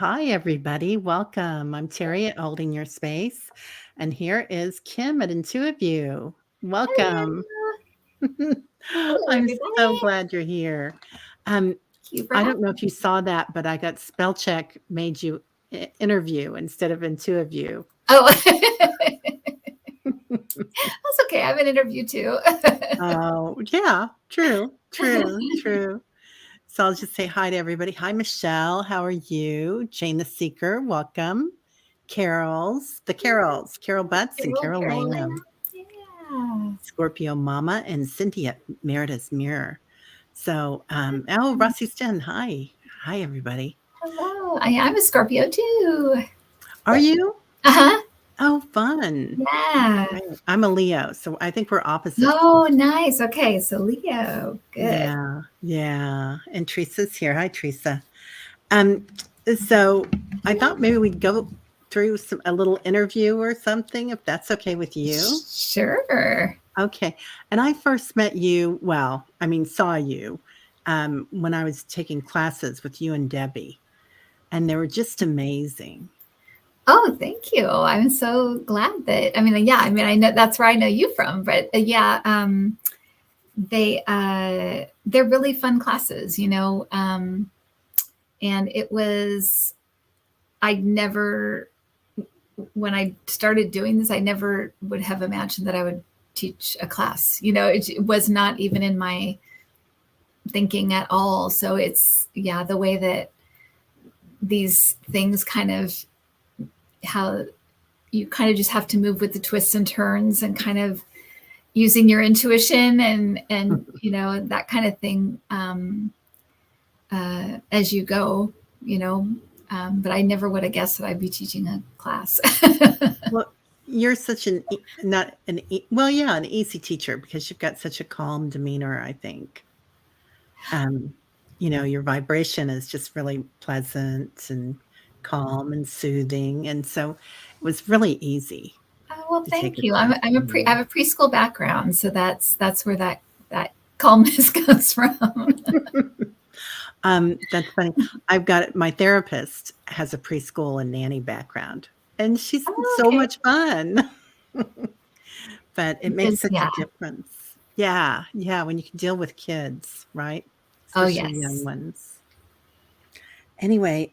Hi, everybody. Welcome. I'm Terry at Holding Your Space, and here is Kim at Intuiview. Welcome. Hello. Hello, I'm so everybody. glad you're here. Um, Thank you for I having don't know if you me. saw that, but I got spell check made you interview instead of Intuiview. Oh, that's okay. I have an interview too. Oh, yeah, true. So I'll just say hi to everybody. Hi, Michelle. How are you? Jane the Seeker, welcome. Carol Butts and Carol, Carol Carolina. Langham. Yeah. Scorpio Mama and Cynthia Merida's Mirror. So, Mm. Russie's Den. Hi. Hi, everybody. Hello. I'm a Scorpio too. Are you? Uh-huh. Oh, fun. Yeah. Great. I'm a Leo, so I think we're opposites. Oh, nice. Okay. So Leo. Good. Yeah. And Teresa's here. Hi, Teresa. Um, so I thought maybe we'd go through a little interview or something, if that's okay with you. Sure. Okay. And I first met you, saw you when I was taking classes with you and Debbie, and they were just amazing. Oh, thank you. I'm so glad that, I know that's where I know you from, but they're really fun classes, and it was I never when I started doing this, I never would have imagined that I would teach a class. It was not even in my thinking at all. So it's, yeah, the way that these things kind of, how you kind of just have to move with the twists and turns and kind of using your intuition and that kind of thing, as you go, but I never would have guessed that I'd be teaching a class. Well, you're such not an easy teacher because you've got such a calm demeanor, I think. Um, your vibration is just really pleasant and calm and soothing, and so it was really easy Oh, well, to take thank a you. class from I you. have a preschool background, so that's where that calmness comes from. That's funny. My therapist has a preschool and nanny background, and she's Oh, so okay. much fun. But it makes Because such a yeah. difference. Yeah, when you can deal with kids, right? Oh, Especially young yes. ones. Anyway,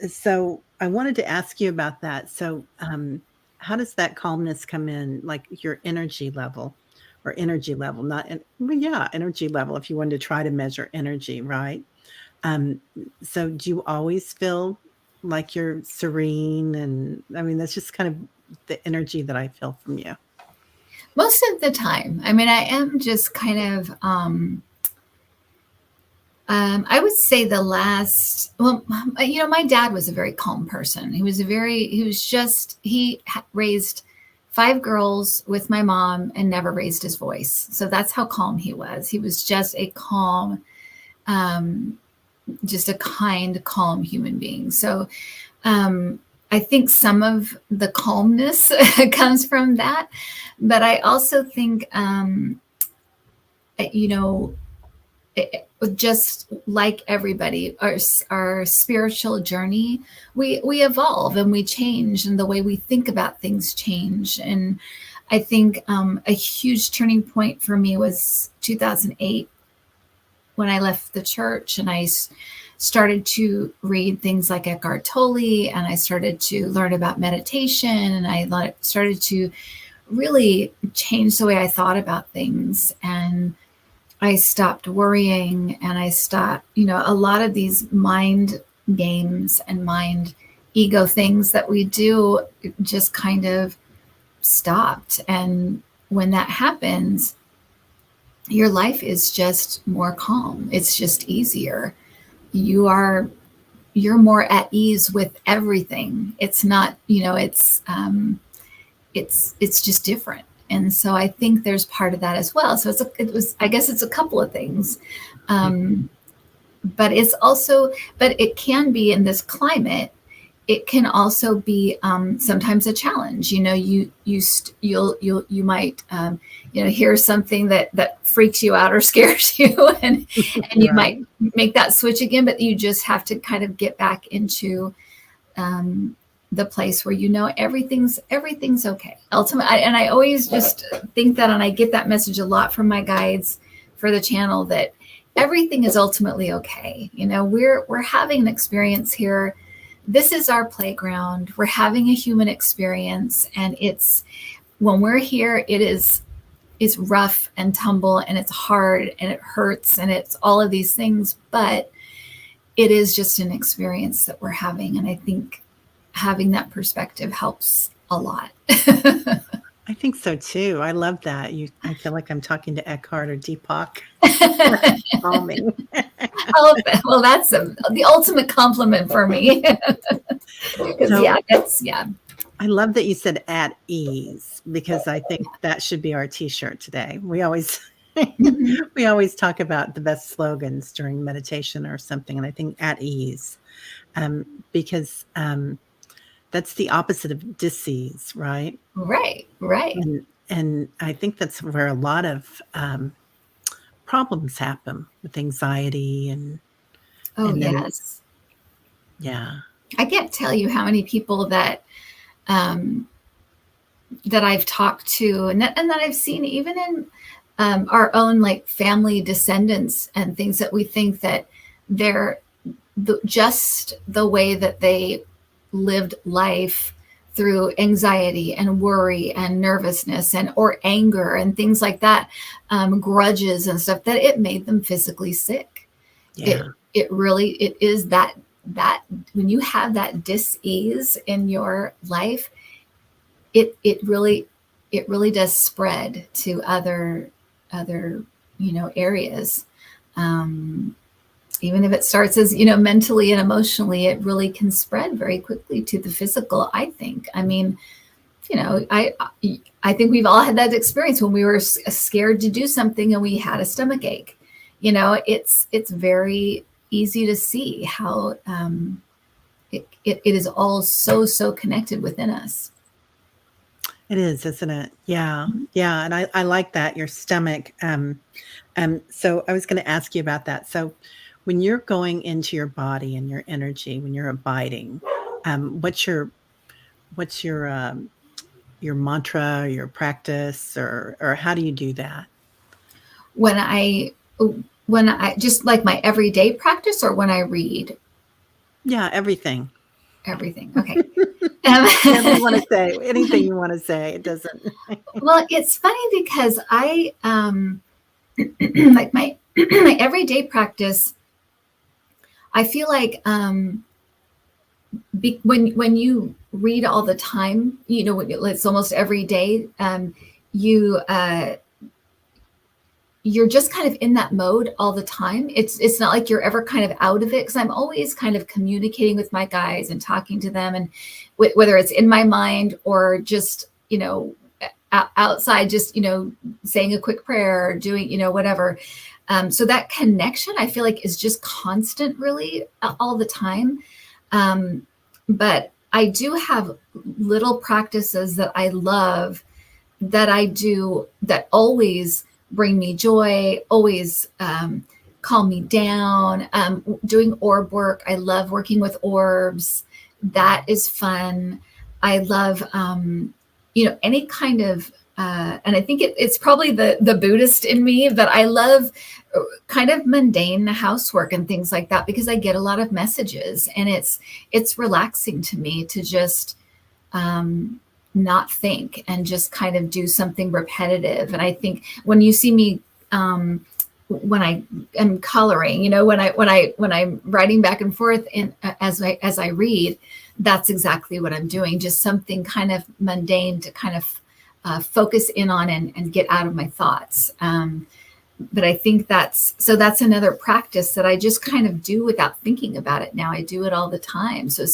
so I wanted to ask you about that. So, how does that calmness come in, like your energy level, energy level, if you wanted to try to measure energy, right? Um, so do you always feel like you're serene? And I mean, that's just kind of the energy that I feel from you. Most of the time. I mean, I am just kind of I would say my dad was a very calm person. He raised five girls with my mom and never raised his voice. So that's how calm he was. He was just a calm, um, just a kind, calm human being. So um, I think some of the calmness comes from that. But I also think, you know, just like everybody, our spiritual journey, we evolve and we change, and the way we think about things change. And I think a huge turning point for me was 2008 when I left the church and I started to read things like Eckhart Tolle, and I started to learn about meditation, and I started to really change the way I thought about things. And I stopped worrying, and I stopped, a lot of these mind games and mind ego things that we do just kind of stopped. And when that happens, your life is just more calm. It's just easier. You're more at ease with everything. It's not, it's just different. And so I think there's part of that as well. So I guess it's a couple of things. Um, but but it can be in this climate. It can also be sometimes a challenge. You might hear something that freaks you out or scares you, and you Right. might make that switch again. But you just have to kind of get back into the place where everything's okay. Ultimately, and I always just think that, and I get that message a lot from my guides for the channel, that everything is ultimately okay. We're having an experience here. This is our playground. We're having a human experience, and when we're here, it's rough and tumble, and it's hard, and it hurts, and it's all of these things, but it is just an experience that we're having. And I think having that perspective helps a lot. I think so too. I love that. I feel like I'm talking to Eckhart or Deepak. Calming. Oh, well, that's the ultimate compliment for me. I love that you said at ease, because I think that should be our t-shirt today. We always we always talk about the best slogans during meditation or something, and I think at ease, because that's the opposite of dis-ease, right? Right. And I think that's where a lot of problems happen with anxiety and yes. Yeah. I can't tell you how many people that I've talked to and that I've seen even in our own like family descendants and things, that we think that they're just the way that they lived life through anxiety and worry and nervousness or anger and things like that, grudges and stuff, that it made them physically sick. Yeah. It really is that when you have that dis-ease in your life, it really does spread to other areas. Even if it starts as, mentally and emotionally, it really can spread very quickly to the physical, I think. I mean, I think we've all had that experience when we were scared to do something and we had a stomach ache. It's very easy to see how it is all so connected within us. It is, isn't it? Yeah. Yeah. And I like that, your stomach. So I was going to ask you about that. So when you're going into your body and your energy, when you're abiding, what's your mantra, your practice, or how do you do that? When I just like my everyday practice, or when I read? Yeah, everything. Everything. Okay. Whatever you want to say, anything you want to say, it doesn't. Well, it's funny because I like my my everyday practice. I feel like when you read all the time, it's almost every day. You're just kind of in that mode all the time. It's not like you're ever kind of out of it, because I'm always kind of communicating with my guys and talking to them, and whether it's in my mind or just outside, just saying a quick prayer or doing whatever. So that connection, I feel like, is just constant, really, all the time. But I do have little practices that I love, that I do, that always bring me joy, always calm me down. Doing orb work. I love working with orbs. That is fun. I love, any kind of, and I think it's probably the Buddhist in me, but I love kind of mundane housework and things like that, because I get a lot of messages, and it's relaxing to me to just not think and just kind of do something repetitive. And I think when you see me, when I am coloring, when I'm writing back and forth as I read, that's exactly what I'm doing. Just something kind of mundane to kind of focus in on and get out of my thoughts. But I think that's another practice that I just kind of do without thinking about it now. I do it all the time. So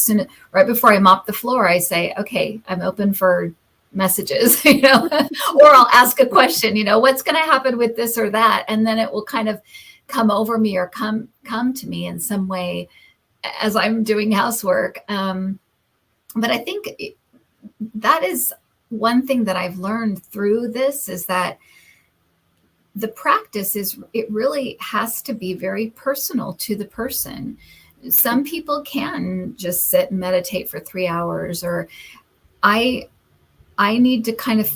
right before I mop the floor, I say, okay, I'm open for messages, or I'll ask a question, what's going to happen with this or that? And then it will kind of come over me, or come to me in some way as I'm doing housework. But I think that is one thing that I've learned through this, is that the practice it really has to be very personal to the person. some people can just sit and meditate for 3 hours, or I need to kind of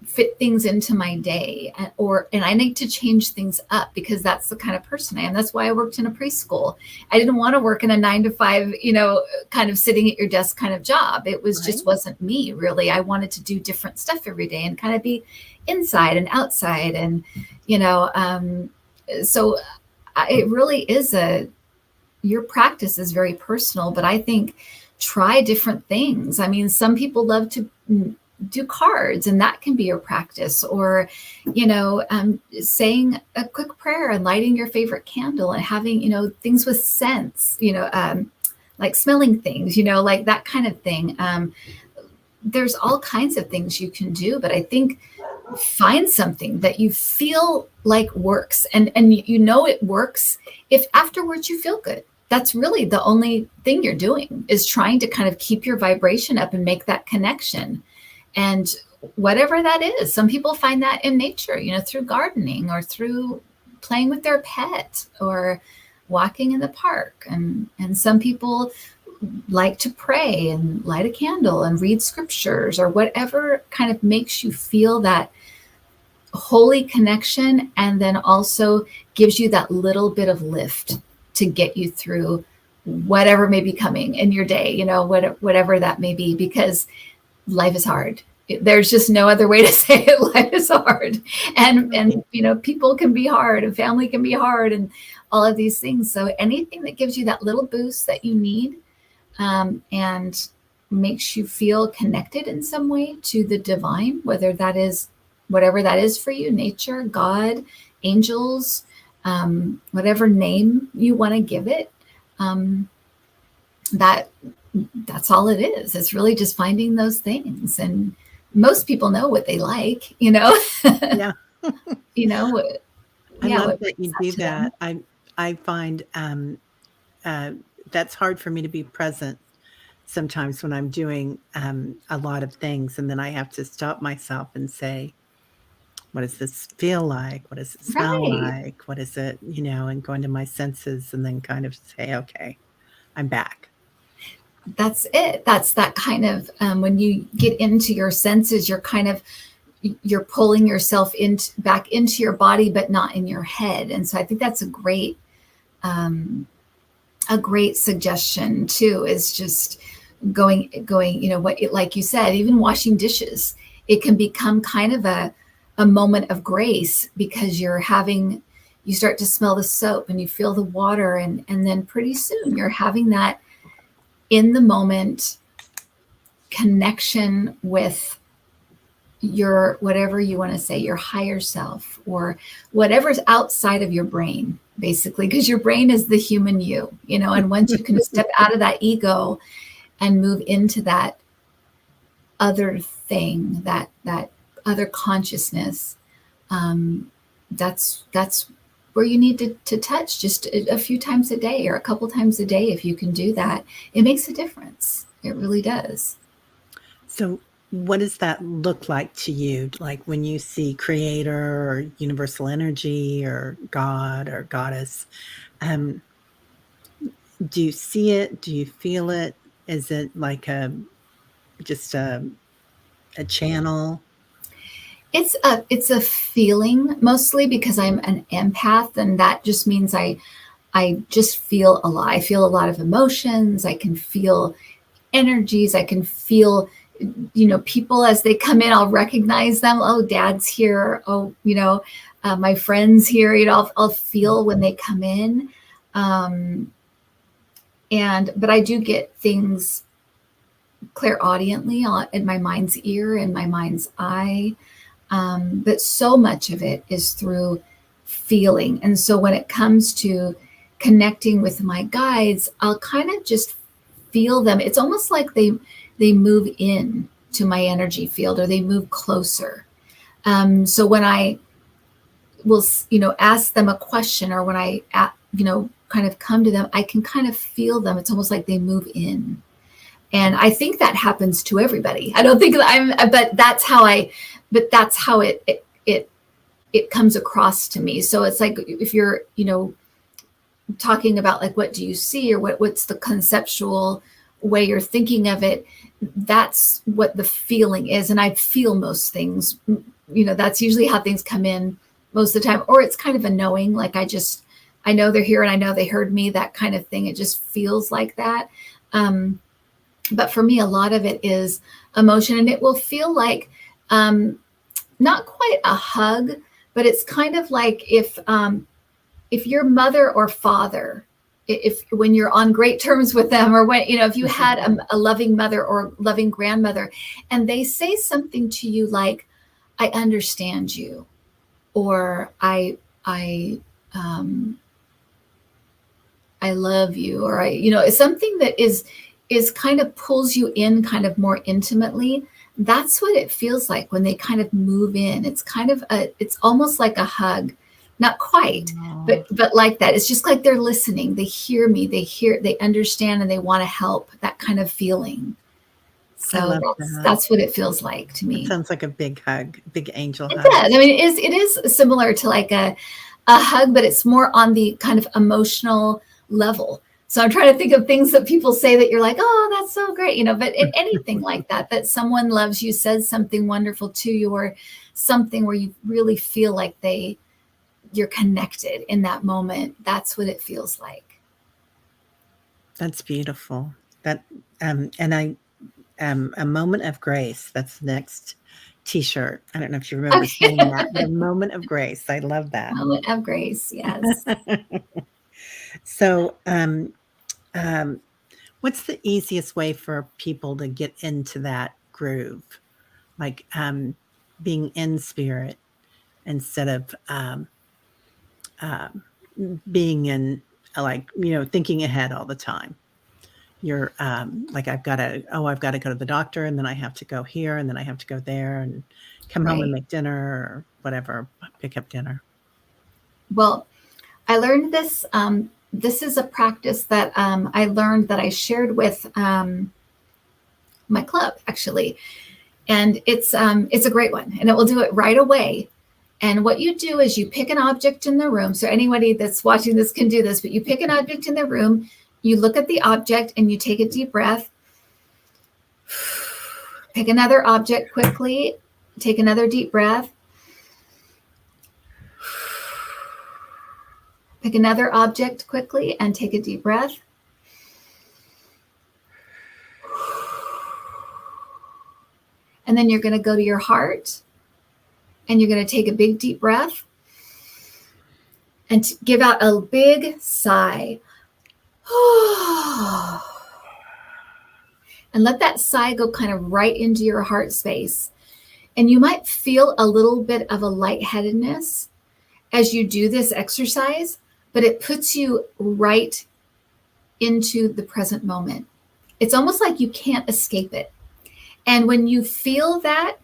fit things into my day, and I need to change things up because that's the kind of person I am. That's why I worked in a preschool. I didn't want to work in a 9 to 5, kind of sitting at your desk kind of job. It was just wasn't me, really. I wanted to do different stuff every day and kind of be inside and outside. And, so it really is your practice is very personal, but I think try different things. I mean, some people love to do cards, and that can be your practice, or saying a quick prayer and lighting your favorite candle and having things with scents, like smelling things, like that kind of thing. There's all kinds of things you can do, but I think find something that you feel like works, and it works if afterwards you feel good. That's really the only thing you're doing, is trying to kind of keep your vibration up and make that connection. And whatever that is, some people find that in nature, through gardening or through playing with their pet or walking in the park. And some people like to pray and light a candle and read scriptures, or whatever kind of makes you feel that holy connection, and then also gives you that little bit of lift to get you through whatever may be coming in your day, whatever that may be, because life is hard. There's just no other way to say it. Life is hard. And people can be hard, and family can be hard, and all of these things. So anything that gives you that little boost that you need, and makes you feel connected in some way to the divine, whether that is whatever that is for you, nature, God, angels, whatever name you want to give it, that's all it is. It's really just finding those things. And most people know what they like, Yeah. I love that you do that. I find that's hard for me to be present sometimes when I'm doing a lot of things, and then I have to stop myself and say, what does this feel like? What does it smell Right. like? What is it, and go into my senses, and then kind of say, okay, I'm back. That's it. That's that kind of, when you get into your senses, you're pulling yourself back into your body, but not in your head. And so I think that's a great suggestion too, is just going, like you said, even washing dishes, it can become kind of a moment of grace, because you start to smell the soap and you feel the water, and then pretty soon you're having that in the moment connection with your, whatever you want to say, your higher self, or whatever's outside of your brain, basically, because your brain is the human you, and once you can step out of that ego and move into that other thing, that other consciousness, that's where you need to touch just a few times a day, or a couple times a day. If you can do that, it makes a difference. It really does. So what does that look like to you? Like when you see creator or universal energy or God or goddess, do you see it? Do you feel it? Is it like just a channel? It's a feeling, mostly because I'm an empath, and that just means I just feel a lot. I feel a lot of emotions. I can feel energies. I can feel, people as they come in. I'll recognize them. Oh, Dad's here. Oh, my friend's here. I'll feel when they come in. But I do get things clairaudiently in my mind's ear and my mind's eye. But so much of it is through feeling. And so when it comes to connecting with my guides, I'll kind of just feel them. It's almost like they move in to my energy field, or they move closer. So when I will, ask them a question, or when I, kind of come to them, I can kind of feel them. It's almost like they move in. And I think that happens to everybody. I don't think that but that's how it comes across to me. So it's like, if you're, talking about like, what do you see, or what's the conceptual way you're thinking of it, that's what the feeling is. And I feel most things, that's usually how things come in most of the time. Or it's kind of a knowing, like I know they're here and I know they heard me, that kind of thing. It just feels like that. But for me, a lot of it is emotion, and it will feel like not quite a hug, but it's kind of like if your mother or father, if when you're on great terms with them, or when, if you had a loving mother or loving grandmother, and they say something to you like, I understand you, or I love you, or it's something that is kind of pulls you in kind of more intimately. That's what it feels like when they kind of move in. It's kind of it's almost like a hug. Not quite, but like that. It's just like they're listening. They hear me. They understand, and they want to help. That kind of feeling. So that's what it feels like to me. It sounds like a big hug, big angel hug. It does. I mean, it is similar to like a hug, but it's more on the kind of emotional level. So I'm trying to think of things that people say that you're like, oh, that's so great, but anything like that someone loves you, says something wonderful to you, or something where you really feel like you're connected in that moment. That's what it feels like. That's beautiful. That, and a moment of grace. That's the next T-shirt. I don't know if you remember saying that. The moment of grace. I love that. Moment of grace. Yes. So, what's the easiest way for people to get into that groove? Like, being in spirit instead of, being in, like, thinking ahead all the time. You're like, I've got to go to the doctor, and then I have to go here, and then I have to go there, and come home and make dinner or whatever, pick up dinner. Well, I learned this. This is a practice that I learned that I shared with my club, actually. And it's a great one, and it will do it right away. And what you do is you pick an object in the room. So anybody that's watching this can do this, but you pick an object in the room, you look at the object, and you take a deep breath. Pick another object quickly, take another deep breath. Pick another object quickly and take a deep breath. And then you're going to go to your heart, and you're going to take a big deep breath and give out a big sigh. And let that sigh go kind of right into your heart space. And you might feel a little bit of a lightheadedness as you do this exercise, but it puts you right into the present moment. It's almost like you can't escape it. And when you feel that,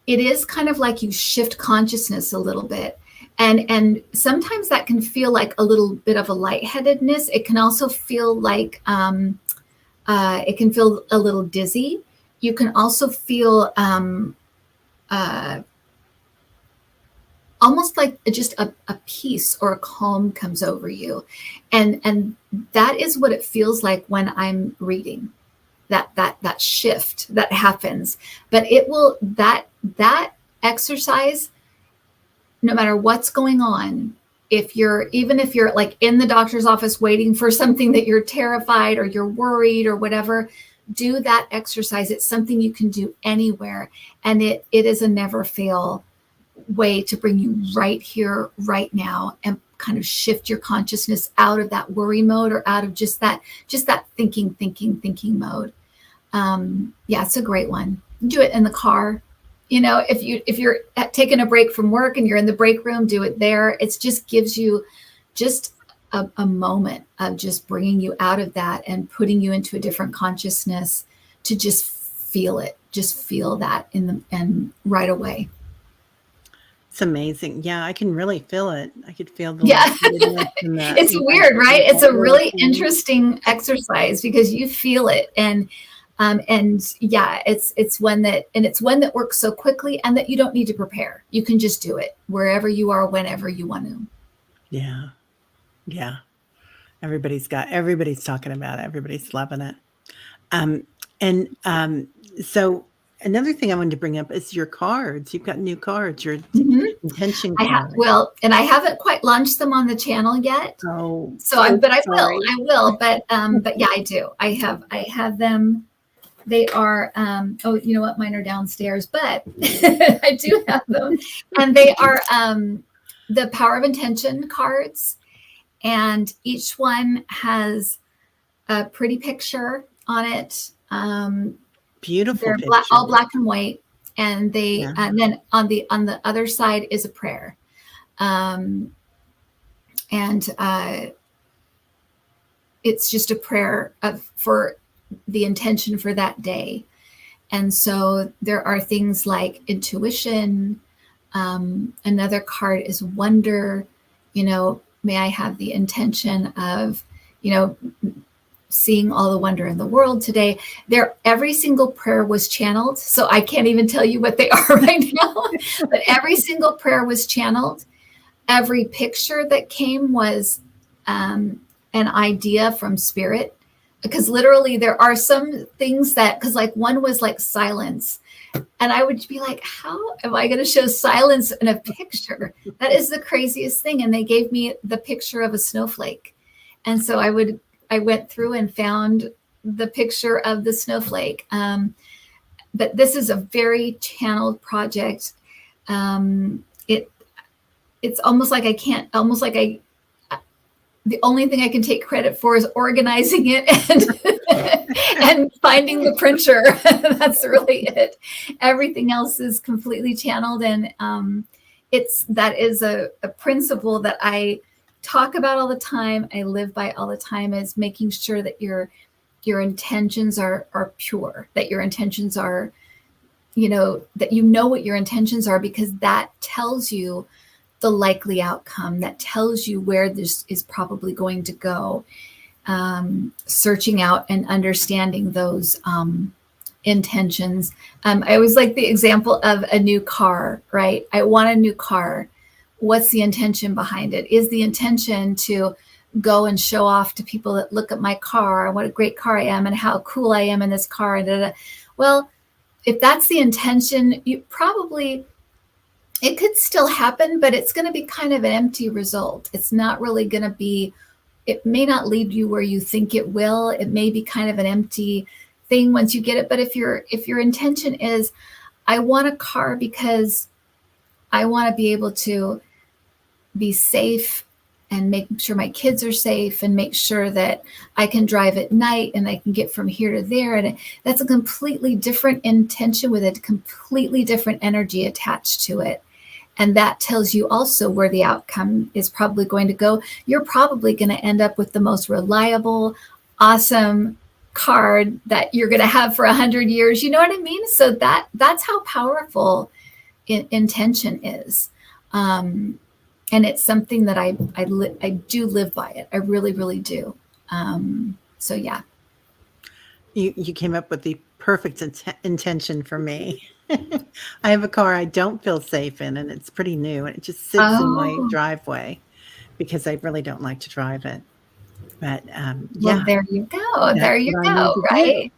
it is kind of like you shift consciousness a little bit. And sometimes that can feel like a little bit of a lightheadedness. It can also feel like it can feel a little dizzy. You can also feel almost like just a peace or a calm comes over you. And that is what it feels like when I'm reading. That shift that happens. But it will, that exercise, no matter what's going on, even if you're like in the doctor's office waiting for something that you're terrified or you're worried or whatever, do that exercise. It's something you can do anywhere. And it is a never fail way to bring you right here, right now, and kind of shift your consciousness out of that worry mode, or out of just that thinking mode. Yeah, it's a great one. Do it in the car. If you're taking a break from work and you're in the break room, do it there. It just gives you just a moment of just bringing you out of that and putting you into a different consciousness to just feel it, just feel that and right away. It's amazing. Yeah, I can really feel it. I could feel the It's weird, right? It's a really interesting exercise because you feel it, and yeah, it's one that works so quickly, and that you don't need to prepare. You can just do it wherever you are, whenever you want to. Yeah. Everybody's talking about it. Everybody's loving it. Um, and so another thing I wanted to bring up is your cards. You've got new cards, your Mhm. intention I have, card. well, and I haven't quite launched them on the channel yet. Oh, So I, so but sorry. I will, but yeah, I do. I have them. They are, oh, you know what? Mine are downstairs, but I do have them. And they are, the Power of Intention cards. And each one has a pretty picture on it. Beautiful They're picture. all black and white. And Yeah. and then on the other side is a prayer. Um, and, it's just a prayer for the intention for that day. And so there are things like intuition. Another card is wonder. May I have the intention of, seeing all the wonder in the world today. Every single prayer was channeled. So I can't even tell you what they are right now, but every single prayer was channeled. Every picture that came was an idea from spirit, because literally there are some things that, because like one was like silence, and I would be like, how am I going to show silence in a picture? That is the craziest thing. And they gave me the picture of a snowflake, and so I went through and found the picture of the snowflake. But this is a very channeled project. It's almost like the only thing I can take credit for is organizing it and finding the printer. That's really it. Everything else is completely channeled. And that is a principle that I talk about all the time. I live by all the time, is making sure that your intentions are pure, that your intentions are, that what your intentions are, because that tells you the likely outcome, that tells you where this is probably going to go. Searching out and understanding those intentions. I always like the example of a new car, right? I want a new car. What's the intention behind it? Is the intention to go and show off to people that look at my car, what a great car I am and how cool I am in this car? Well, if that's the intention, it could still happen, but it's going to be kind of an empty result. It's not really going to be, it may not lead you where you think it will. It may be kind of an empty thing once you get it. But if your intention is, I want a car because I want to be able to be safe and make sure my kids are safe and make sure that I can drive at night and I can get from here to there. And that's a completely different intention with a completely different energy attached to it. And that tells you also where the outcome is probably going to go. You're probably going to end up with the most reliable, awesome card that you're going to have for 100 years. You know what I mean? So that's how powerful intention is. And it's something that I do live by it. I really, really do. So yeah. You came up with the perfect intention for me. I have a car I don't feel safe in, and it's pretty new, and it just sits in my driveway because I really don't like to drive it. But Well, yeah, there you go. that's There you what I need go. to Right.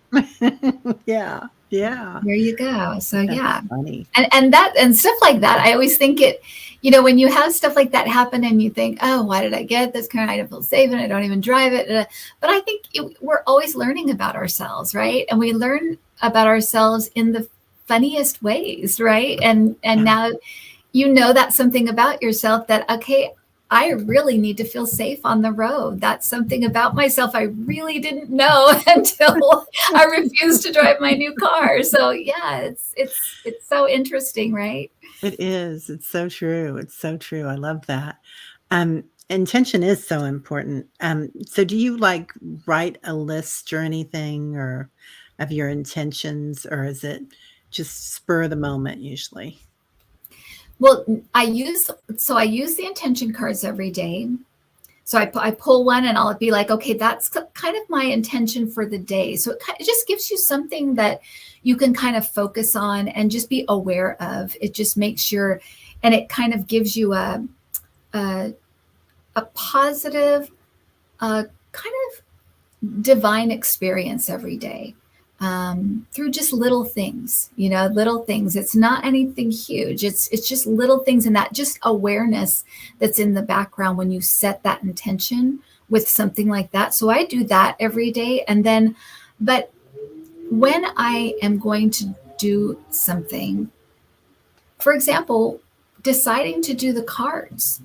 do. Yeah, yeah. There you go. So That's yeah. funny. And stuff like that. I always think when you have stuff like that happen and you think, oh, why did I get this car? I don't feel safe and I don't even drive it. But I think we're always learning about ourselves, right? And we learn about ourselves in the funniest ways, right? And now that's something about yourself that, okay, I really need to feel safe on the road. That's something about myself I really didn't know until I refused to drive my new car. So yeah, it's so interesting, right? It is. It's so true. It's so true. I love that. Intention is so important. So do you write a list or anything or of your intentions, or is it just spur of the moment usually? Well, I use the intention cards every day. So I pull one and I'll be like, okay, that's kind of my intention for the day. So it just gives you something that you can kind of focus on and just be aware of. It just makes and it kind of gives you a positive a kind of divine experience every day, through just little things, little things. It's not anything huge. It's just little things, and that just awareness that's in the background when you set that intention with something like that. So I do that every day. And then, but when I am going to do something, for example, deciding to do the cards,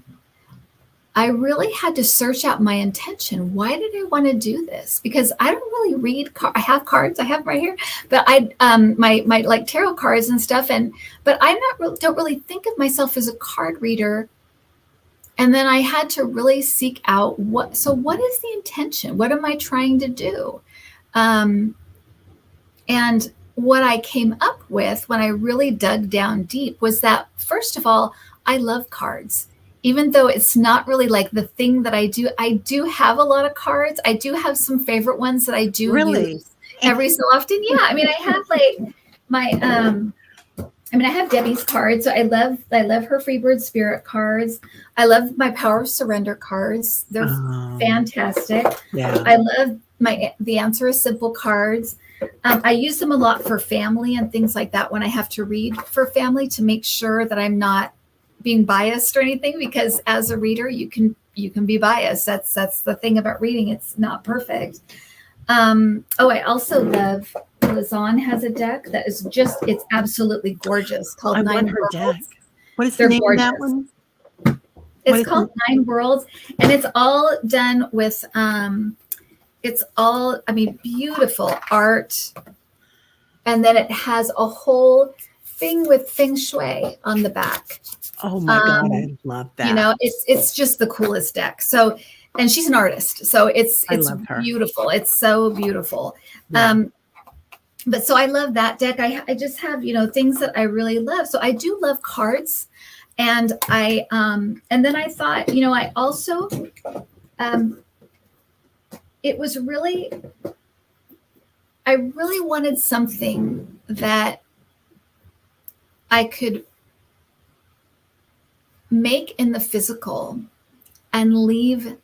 I really had to search out my intention. Why did I want to do this? Because I don't really read. I have cards. I have them right here, but my like tarot cards and stuff. But don't really think of myself as a card reader. And then I had to really seek out what is the intention? What am I trying to do? And what I came up with when I really dug down deep was that, first of all, I love cards. Even though it's not really like the thing that I do have a lot of cards. I do have some favorite ones that I do use every so often. Yeah. I mean, I have like my, I have Debbie's cards. So I love her Freebird Spirit cards. I love my Power of Surrender cards. They're fantastic. Yeah. I love The Answer is Simple cards. I use them a lot for family and things like that when I have to read for family, to make sure that I'm not being biased or anything, because as a reader, you can be biased. That's the thing about reading. It's not perfect. I also love, Lazan has a deck that is it's absolutely gorgeous, called Nine Worlds. Deck. What is the name of that one? It's called Nine Worlds, and it's all done with it's all, beautiful art. And then it has a whole thing with feng shui on the back. Oh my God, I love that. It's just the coolest deck. So, and she's an artist, so it's beautiful. It's so beautiful. Yeah. But so I love that deck. I just have, things that I really love. So I do love cards. And and then I thought, I also, I really wanted something that I could make in the physical and leave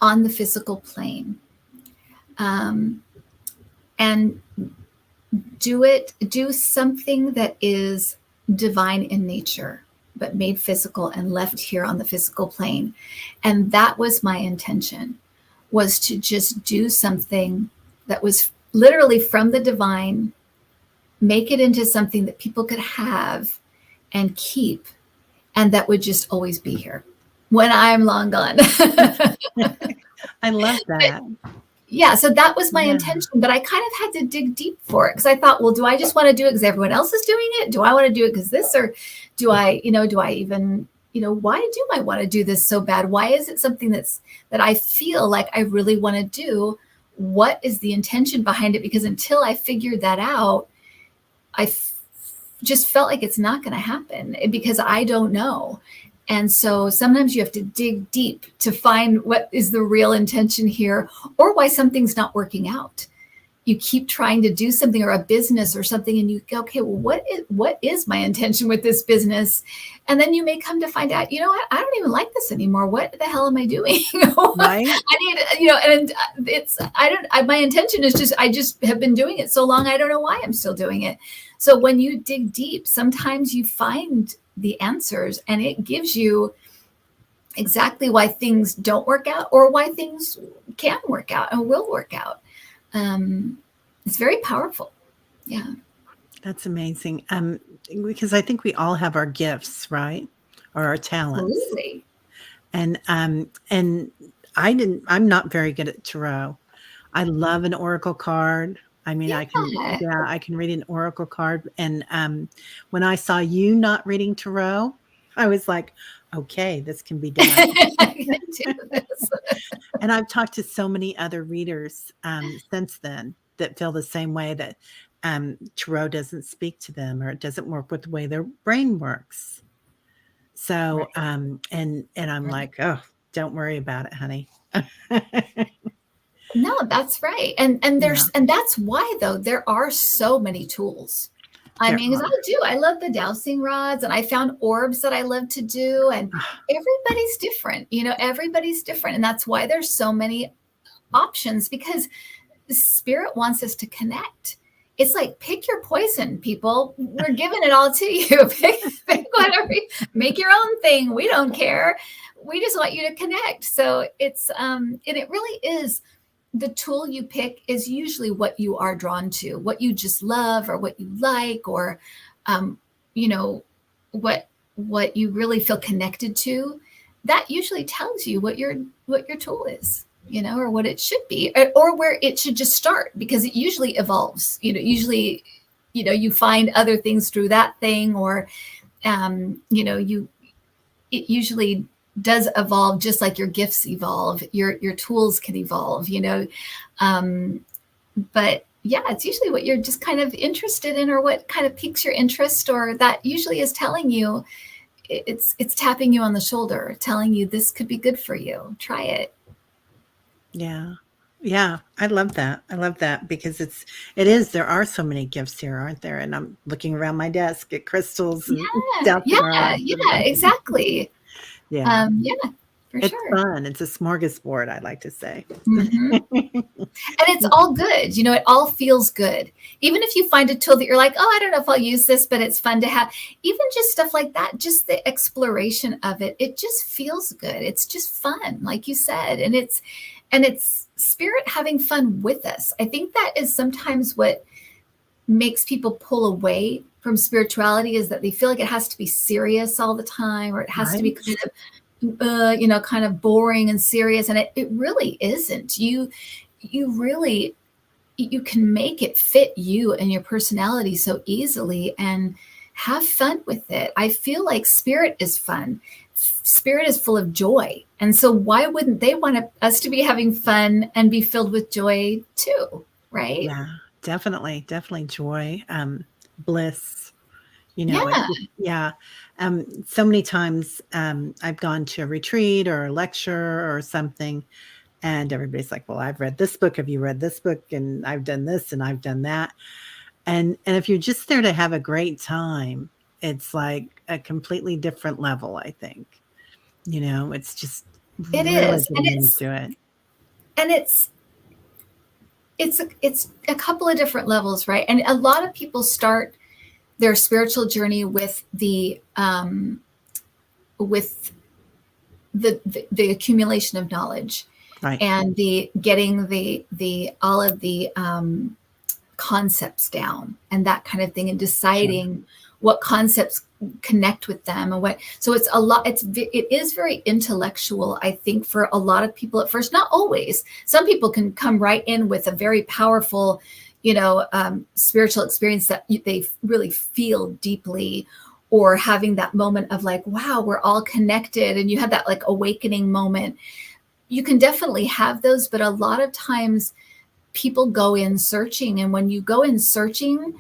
on the physical plane, and do something that is divine in nature, but made physical and left here on the physical plane. And that was my intention, was to just do something that was literally from the divine, make it into something that people could have and keep, and that would just always be here when I'm long gone. I love that. Yeah, so that was my intention, but I kind of had to dig deep for it, because I thought, well, do I just want to do it because everyone else is doing it? Do I want to do it because this, or do I even, why do I want to do this so bad? Why is it something that I feel like I really want to do? What is the intention behind it? Because until I figured that out, just felt like it's not going to happen, because I don't know. And so sometimes you have to dig deep to find what is the real intention here, or why something's not working out. You keep trying to do something, or a business or something, and you go, okay, well, what is my intention with this business? And then you may come to find out, you know what, I don't even like this anymore. What the hell am I doing? Right. I need, and my intention is just, I just have been doing it so long, I don't know why I'm still doing it. So when you dig deep, sometimes you find the answers, and it gives you exactly why things don't work out, or why things can work out and will work out. It's very powerful. Yeah. That's amazing. Because I think we all have our gifts, right? Or our talents. Absolutely. And I'm not very good at tarot. I love an oracle card. I can read an oracle card. And when I saw you not reading tarot, I was like, okay, this can be done. I can do this. And I've talked to so many other readers since then that feel the same way, that tarot doesn't speak to them, or it doesn't work with the way their brain works. So, right. And I'm like, oh, don't worry about it, honey. No, that's right. And that's why, though, there are so many tools. Because I love the dowsing rods, and I found orbs that I love to do, and everybody's different, everybody's different. And that's why there's so many options, because spirit wants us to connect. It's like, pick your poison, people. We're giving it all to you. pick whatever, make your own thing. We don't care. We just want you to connect. So it's, and it really is, the tool you pick is usually what you are drawn to, what you just love, or what you like, or, you know, what you really feel connected to. That usually tells you what your tool is, you know, or what it should be, or where it should just start, because it usually evolves. Usually, you find other things through that thing, or, it usually does evolve, just like your gifts evolve, your tools can evolve, but yeah, it's usually what you're just kind of interested in, or what kind of piques your interest, or that usually is telling you, it's tapping you on the shoulder, telling you this could be good for you. Try it. Yeah. Yeah. I love that. I love that, because there are so many gifts here, aren't there? And I'm looking around my desk at crystals and stuff. Yeah, exactly. Yeah. Yeah, for It's sure. fun. It's a smorgasbord, I like to say. Mm-hmm. And it's all good. It all feels good. Even if you find a tool that you're like, oh, I don't know if I'll use this, but it's fun to have. Even just stuff like that, just the exploration of it, it just feels good. It's just fun, like you said. And it's spirit having fun with us. I think that is sometimes what makes people pull away from spirituality, is that they feel like it has to be serious all the time, or it has to be kind of boring and serious. And it really isn't. You can make it fit you and your personality so easily, and have fun with it. I feel like spirit is fun. Spirit is full of joy. And so why wouldn't they want us to be having fun and be filled with joy too? Right? Yeah, definitely. Definitely joy, bliss, Yeah. yeah. So many times, I've gone to a retreat or a lecture or something, and everybody's like, well, I've read this book. Have you read this book? And I've done this and I've done that. And if you're just there to have a great time, it's like a completely different level, I think. It's just It really is. And getting into it. it's a couple of different levels, right? And a lot of people start their spiritual journey with the accumulation of knowledge, Right. and the getting the all of the concepts down, and that kind of thing, and deciding what concepts connect with them, and so it's a lot. It is very intellectual, I think, for a lot of people at first. Not always. Some people can come right in with a very powerful, spiritual experience that they really feel deeply, or having that moment of like, wow, we're all connected, and you have that like awakening moment. You can definitely have those, but a lot of times people go in searching. And when you go in searching,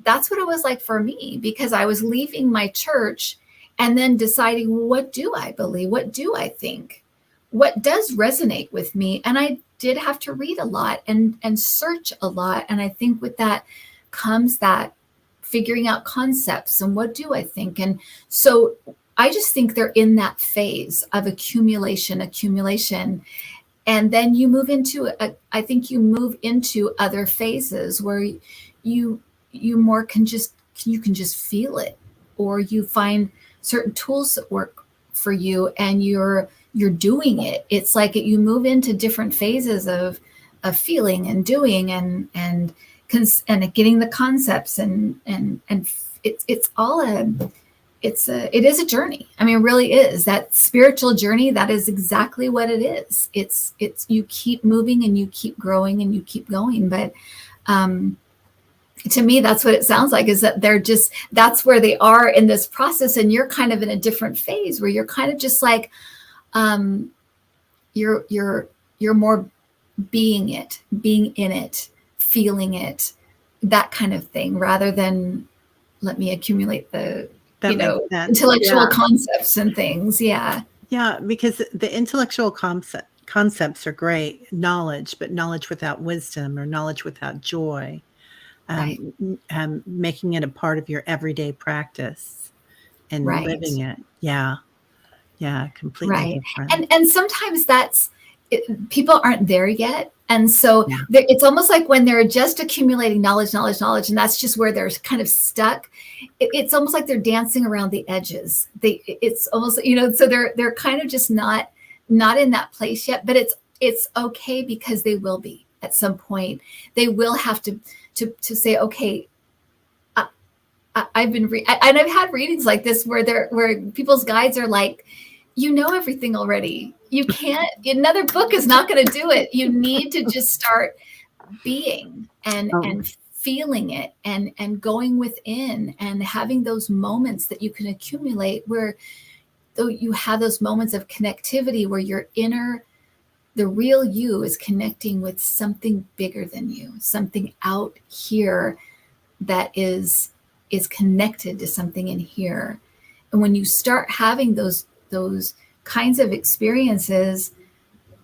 that's what it was like for me, because I was leaving my church and then deciding, well, what do I believe? What do I think? What does resonate with me? And I did have to read a lot and search a lot. And I think with that comes that figuring out concepts and what do I think? And so I just think they're in that phase of accumulation. And then you move into, I think you move into other phases where you can just feel it, or you find certain tools that work for you, and you're doing it. It's like you move into different phases of feeling and doing and getting the concepts, and it's all it is a journey. I mean, it really is. That spiritual journey, that is exactly what it is. It's you keep moving and you keep growing and you keep going. But to me, that's what it sounds like, is that that's where they are in this process. And you're kind of in a different phase where you're kind of just like, you're more being in it, feeling it, that kind of thing, rather than let me accumulate the intellectual concepts and things. Yeah. Yeah, because the intellectual concepts are great knowledge, but knowledge without wisdom, or knowledge without joy, Right. Making it a part of your everyday practice and Right. living it. Yeah. Yeah. Completely Right. different. And sometimes people aren't there yet. And so Yeah. it's almost like when they're just accumulating knowledge, and that's just where they're kind of stuck. It's almost like they're dancing around the edges. It's almost, so they're kind of just not in that place yet, but it's okay, because they will be at some point. They will have to say, okay, I've been and I've had readings like this where people's guides are like, you know everything already. You can't, another book is not going to do it. You need to just start being and feeling it and going within and having those moments that you can accumulate, where though you have those moments of connectivity where your inner, the real you is connecting with something bigger than you, something out here that is connected to something in here. And when you start having those kinds of experiences,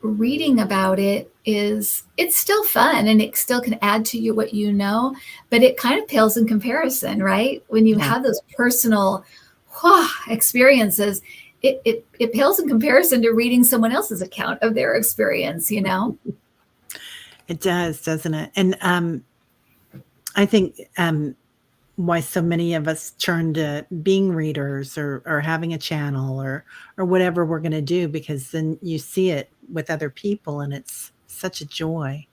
reading about it's still fun, and it still can add to you what you know, but it kind of pales in comparison, right? When you have those personal experiences, it pales in comparison to reading someone else's account of their experience, It does, doesn't it? And I think why so many of us turn to being readers or having a channel or whatever we're going to do, because then you see it with other people and it's such a joy.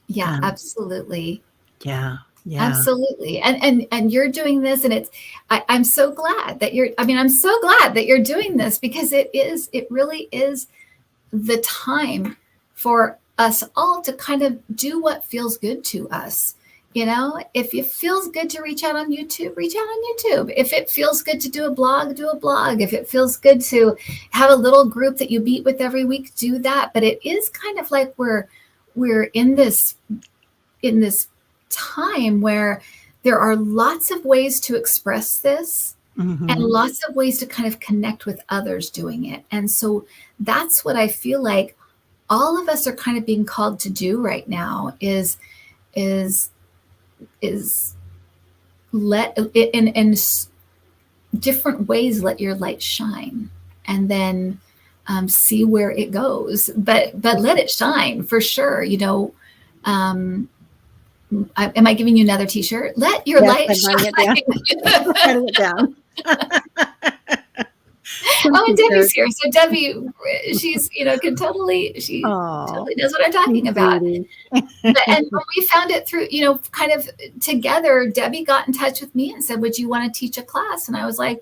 Yeah, absolutely. Yeah. Absolutely. And you're doing this, and I'm so glad that I'm so glad that you're doing this, because it really is the time for us all to kind of do what feels good to us. If it feels good to reach out on YouTube, reach out on YouTube. If it feels good to do a blog, do a blog. If it feels good to have a little group that you meet with every week, do that. But it is kind of like we're in this time where there are lots of ways to express this, and lots of ways to kind of connect with others doing it. And so that's what I feel like all of us are kind of being called to do right now, is let in different ways, let your light shine, and then see where it goes. But let it shine for sure. Am I giving you another T-shirt? Let your light shine. Write it down. Oh, and Debbie's here. So Debbie, she's totally knows what I'm talking about. And when we found it through, kind of together, Debbie got in touch with me and said, "Would you want to teach a class?" And I was like,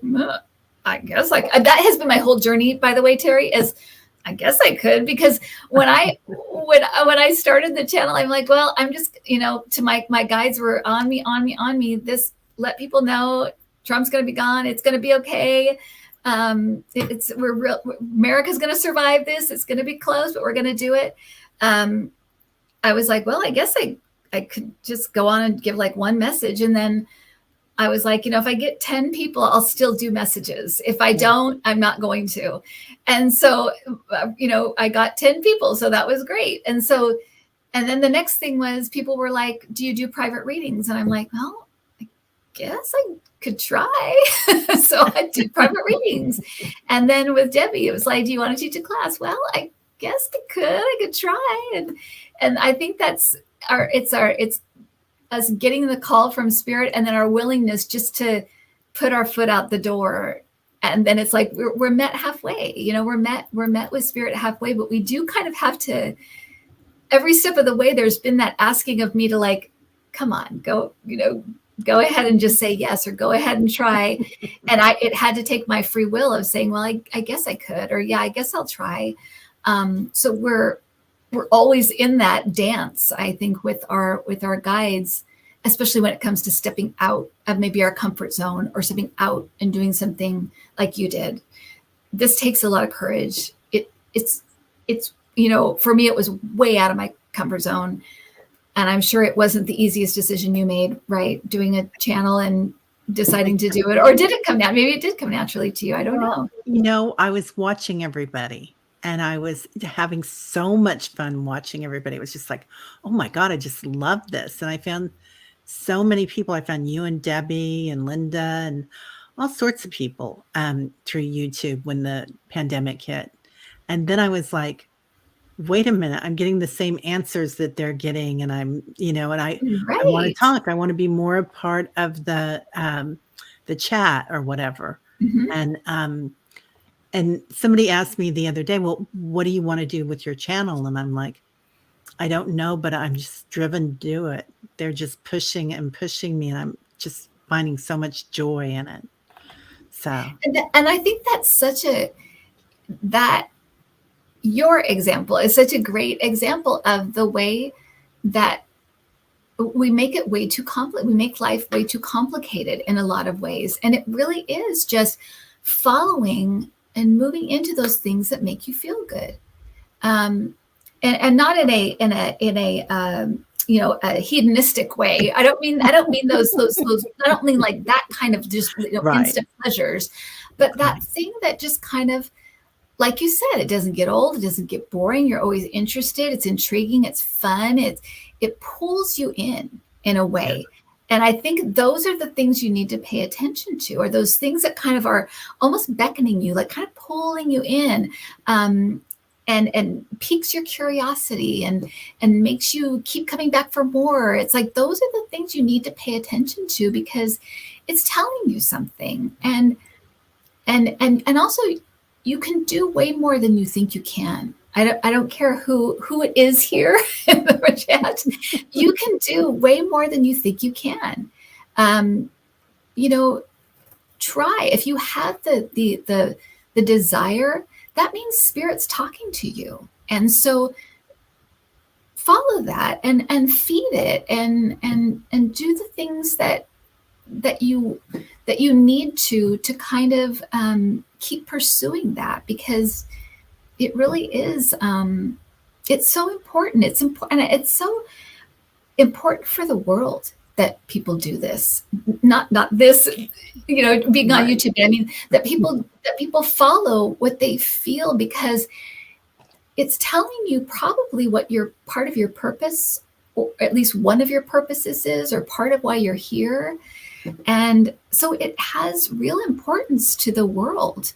I guess that has been my whole journey, by the way, Terry, is I guess I could, because when I started the channel, I'm like, well, I'm just, to my guides were on me. This, let people know Trump's going to be gone. It's going to be okay. America's going to survive this. It's going to be close, but we're going to do it. I was like, well, I guess I could just go on and give like one message. And then I was like, if I get 10 people, I'll still do messages. If I don't, I'm not going to. And so, I got 10 people. So that was great. And then the next thing was, people were like, do you do private readings? And I'm like, well, I guess I could try. So I do private readings. And then with Debbie, it was like, do you want to teach a class? Well, I guess I could try. And I think it's us getting the call from Spirit, and then our willingness just to put our foot out the door. And then it's like, we're met halfway, we're met with Spirit halfway, but we do kind of have to, every step of the way, there's been that asking of me to like, come on, go ahead and just say yes, or go ahead and try. And it had to take my free will of saying, well, I guess I could, or yeah, I guess I'll try. So we're always in that dance, I think, with our guides, especially when it comes to stepping out of maybe our comfort zone, or stepping out and doing something like you did. This takes a lot of courage. It's for me, it was way out of my comfort zone. And I'm sure it wasn't the easiest decision you made, right? Doing a channel and deciding to do it. Or did it come down? Maybe it did come naturally to you. I don't know. I was watching everybody, and I was having so much fun watching everybody. It was just like, oh my God, I just love this. And I found so many people. I found you and Debbie and Linda and all sorts of people through YouTube when the pandemic hit. And then I was like, wait a minute, I'm getting the same answers that they're getting, and and I want to Right. talk. I want to be more a part of the chat or whatever. Mhm. And somebody asked me the other day, well, what do you want to do with your channel? And I'm like, I don't know, but I'm just driven to do it. They're just pushing and pushing me, and I'm just finding so much joy in it. So, And I think that your example is such a great example of the way that we make it way too complicated. We make life way too complicated in a lot of ways. And it really is just following and moving into those things that make you feel good. And not in a hedonistic way. I don't mean I don't mean like that kind of just right, instant pleasures, but that right. thing that just kind of, like you said, it doesn't get old, it doesn't get boring. You're always interested. It's intriguing. It's fun. It pulls you in a Yeah, way. And I think those are the things you need to pay attention to, or those things that kind of are almost beckoning you, like kind of pulling you in, and piques your curiosity and makes you keep coming back for more. It's like those are the things you need to pay attention to, because it's telling you something. And also, you can do way more than you think you can. I don't care who it is here in the chat. You can do way more than you think you can. Um, you know, try. If you have the desire, that means spirit's talking to you. And so follow that and feed it and do the things that you need to kind of keep pursuing that, because it really is it's so important. It's important. It's so important for the world that people do this. Not this, being on right. YouTube. I mean that people follow what they feel, because it's telling you probably what your part of your purpose, or at least one of your purposes is, or part of why you're here. And so it has real importance to the world.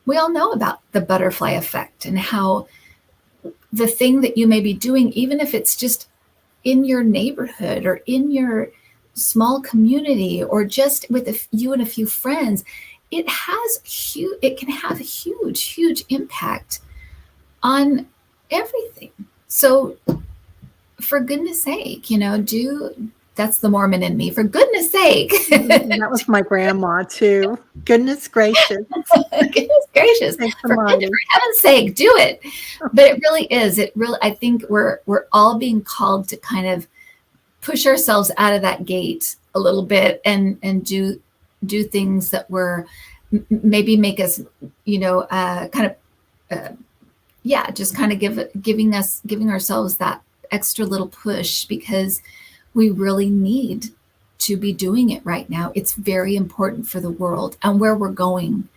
We all know about the butterfly effect, and how the thing that you may be doing, even if it's just in your neighborhood or in your small community or just with you and a few friends, it can have a huge impact on everything. So for goodness sake, that's the Mormon in me. For goodness sake. That was my grandma too. Goodness gracious. Goodness gracious. Thanks, For Amani. heaven's sake, do it. But it really is. I think we're all being called to kind of push ourselves out of that gate a little bit and do things that were maybe make us, kind of, just kind of giving ourselves that extra little push, because we really need to be doing it right now. It's very important for the world and where we're going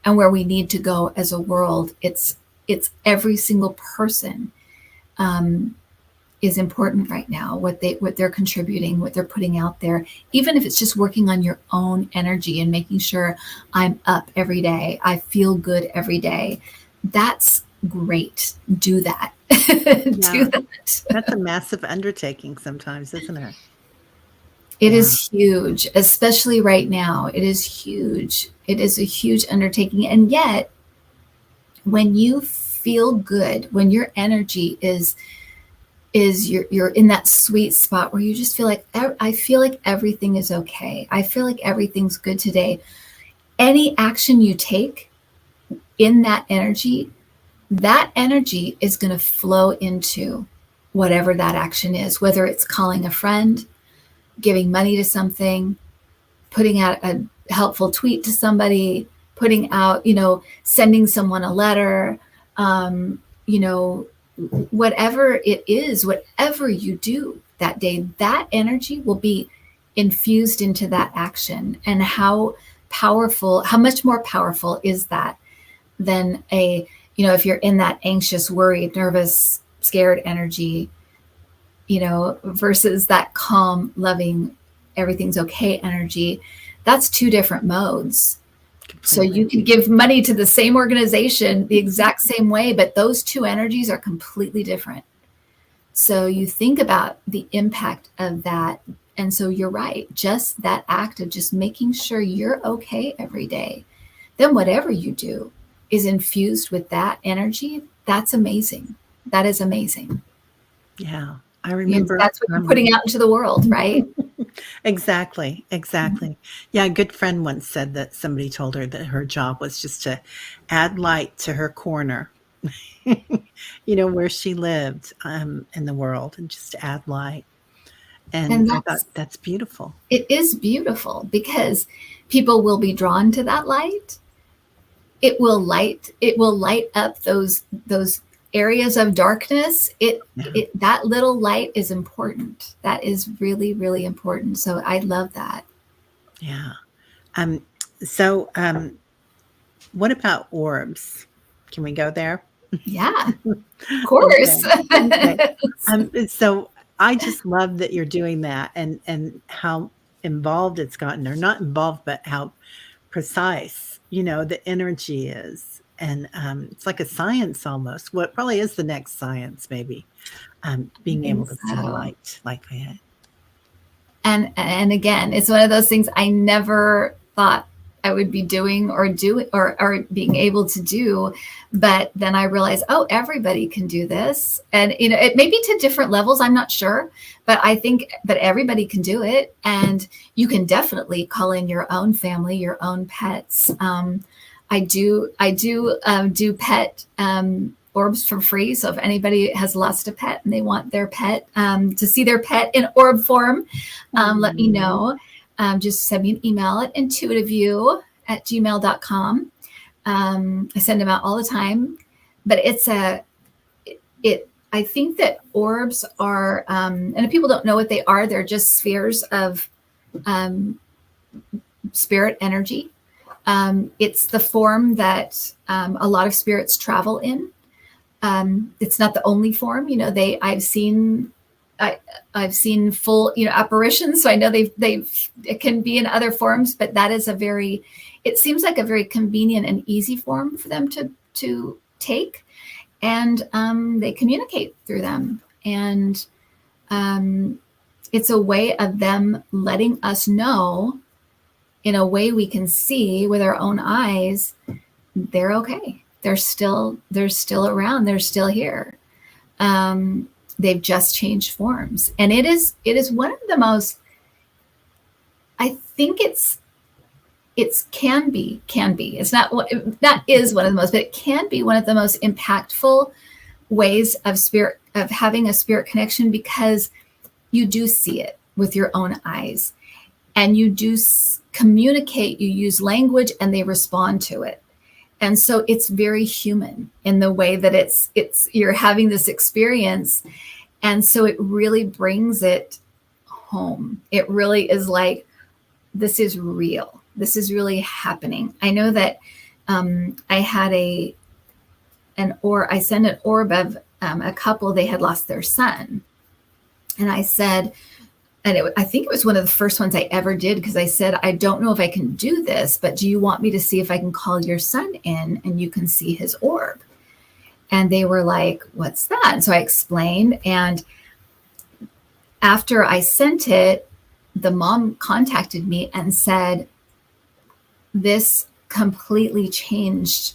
and where we need to go as a world. It's every single person is important right now. What they're contributing, what they're putting out there, even if it's just working on your own energy and making sure I'm up every day, I feel good every day. That's great. Do that. Yeah, Do that. that's a massive undertaking sometimes, isn't it? It Yeah, is huge, especially right now. It is huge. It is a huge undertaking. And yet, when you feel good, when your energy is you're in that sweet spot where you just feel like, I feel like everything is okay. I feel like everything's good today. Any action you take in that energy is going to flow into whatever that action is, whether it's calling a friend, giving money to something, putting out a helpful tweet to somebody, putting out, sending someone a letter, whatever it is, whatever you do that day, that energy will be infused into that action. And how much more powerful is that than if you're in that anxious, worried, nervous, scared energy, versus that calm, loving, everything's okay energy. That's two different modes. So you completely. could give money to the same organization the exact same way, but those two energies are completely different. So you think about the impact of that. And so you're right, just that act of just making sure you're okay every day, then whatever you do is infused with that energy. That's amazing. That is amazing. Yeah. I remember, That's what you're putting out into the world, right? exactly, exactly. Yeah, a good friend once said that somebody told her that her job was just to add light to her corner, where she lived, in the world, and just to add light. And And I thought that's that's beautiful. it is beautiful because people will be drawn to that light. It will light up those areas of darkness. Yeah, That little light is important. That is really, really important. So I love that. yeah. Um, so, what about orbs? Can we go there? Yeah, of course. Okay, okay. So I just love that you're doing that, and how involved it's gotten, or not involved, but how precise, the energy is. And it's like a science almost. What probably is the next science, maybe, I being think able to see so. light like that. And again, it's one of those things I never thought I would be doing or being able to do. But then I realized, oh, everybody can do this. And it may be to different levels, I'm not sure, but I think that everybody can do it. And you can definitely call in your own family, your own pets. I do pet orbs for free. So if anybody has lost a pet and they want their pet to see their pet in orb form, let me Mm. know. Just send me an email at intuitiview@gmail.com. I send them out all the time, but I think that orbs are, and if people don't know what they are, they're just spheres of um, spirit energy. It's the form that a lot of spirits travel in. It's not the only form. I, I've seen full, apparitions. So I know it can be in other forms, but that is it seems like a very convenient and easy form for them to take. And they communicate through them. And um, it's a way of them letting us know in a way we can see with our own eyes, they're okay. They're still around. They're still here. Um, they've just changed forms, and it is one of the most. I think it's can be. It's not what that is one of the most, but it can be one of the most impactful ways of having a spirit connection because you do see it with your own eyes, and you do communicate. You use language, and they respond to it. And so it's very human in the way that it's you're having this experience. And so it really brings it home. It really is like, this is real. This is really happening. I know that I had I sent an orb of a couple. They had lost their son. And I said, I think it was one of the first ones I ever did, because I said, I don't know if I can do this, but do you want me to see if I can call your son in and you can see his orb? And they were like, what's that? And so I explained. And after I sent it, the mom contacted me and said, this completely changed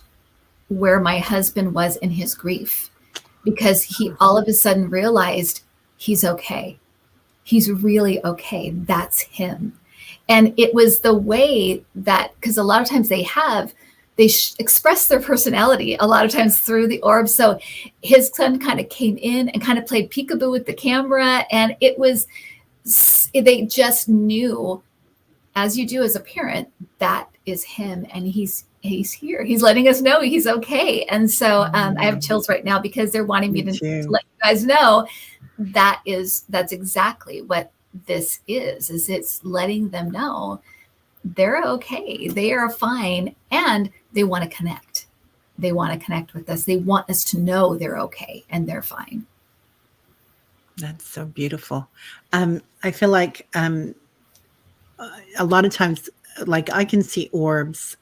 where my husband was in his grief, because he all of a sudden realized he's okay. He's really okay. That's him. And it was the way that, because a lot of times they express their personality a lot of times through the orb. So his son kind of came in and kind of played peekaboo with the camera. And they just knew, as you do as a parent, that is him. And he's here. He's letting us know he's okay. And so I have Mm. chills right now because they're wanting me Me to too. let you guys know that's exactly what this is it's letting them know they're okay, they are fine, and they want to connect. They want to connect with us. They want us to know they're okay and they're fine. That's so beautiful. I feel like a lot of times like I can see orbs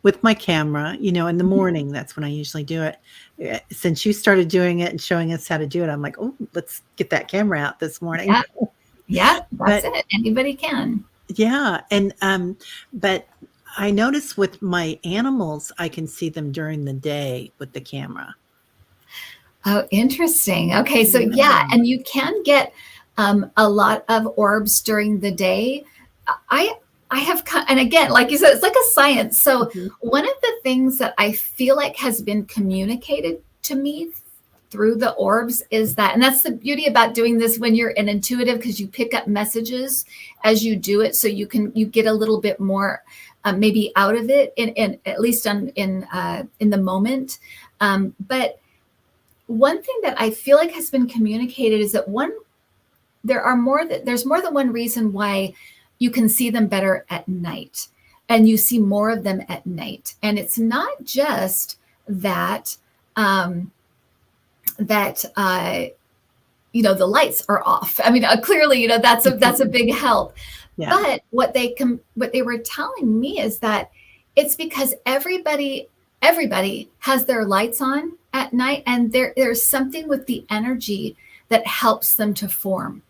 with my camera, in the morning. That's when I usually do it. Since you started doing it and showing us how to do it, I'm like, oh, let's get that camera out this morning. Yeah. Yeah, that's But it. Anybody can. yeah, and but I notice with my animals, I can see them during the day with the camera. Oh, interesting. Okay, so yeah, Yeah. and you can get a lot of orbs during the day. I I have, and again, like you said, it's like a science. So Mhm. one of the things that I feel like has been communicated to me through the orbs is that, and that's the beauty about doing this when you're an intuitive, because you pick up messages as you do it, so you get a little bit more maybe out of it, in at least in the moment. But one thing that I feel like has been communicated is that there's more than one reason why you can see them better at night, and you see more of them at night. And it's not just that um, that the lights are off. I mean, clearly, that's a big help. Yeah. But what they were telling me is that it's because everybody has their lights on at night, and there's something with the energy that helps them to form.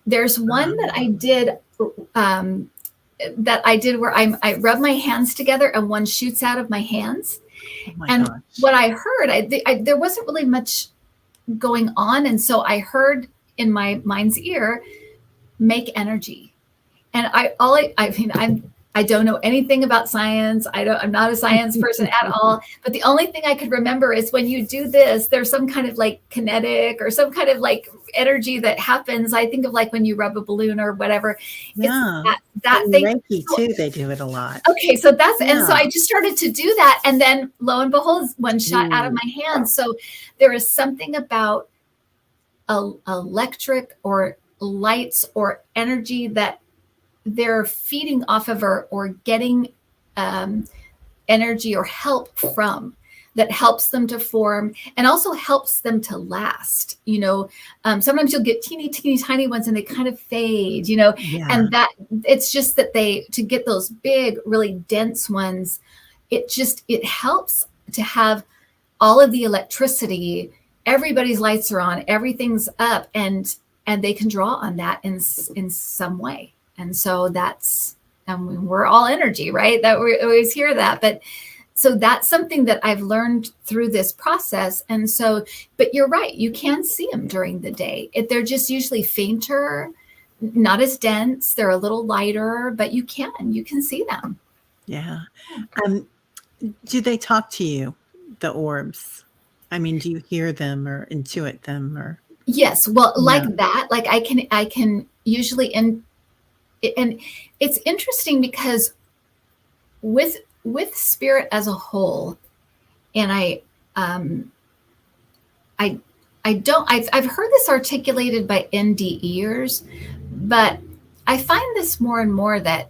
There's one um, that I did where I rub my hands together and one shoots out of my hands. Oh my And gosh. what I heard, there wasn't really much going on, and so I heard in my mind's ear, make energy. And I don't know anything about science. I'm not a science person at all. But the only thing I could remember is when you do this, there's some kind of like kinetic or some kind of like energy that happens. I think of like when you rub a balloon or whatever. It's Yeah. that And thing. Reiki too, they do it a lot. Okay, so and so Yeah. I just started to do that, and then lo and behold, one shot out of Ooh. my hand. So there is something about electric or lights or energy that they're feeding off of, or getting energy or help from, that helps them to form and also helps them to last. Sometimes you'll get teeny tiny ones and they kind of fade, Yeah. and that it's just that to get those big, really dense ones, it helps to have all of the electricity. Everybody's lights are on, everything's up, and they can draw on that in some way. And so we're all energy, right? That we always hear that. But so that's something that I've learned through this process. And so, but you're right, you can see them during the day. They're just usually fainter, not as dense. They're a little lighter, but you can see them. Yeah. Um, do they talk to you, the orbs? I mean, do you hear them or intuit them or? Yes. Well, Yeah. like that, like I can usually, and it's interesting because with spirit as a whole, and I've heard this articulated by NDEers, but I find this more and more that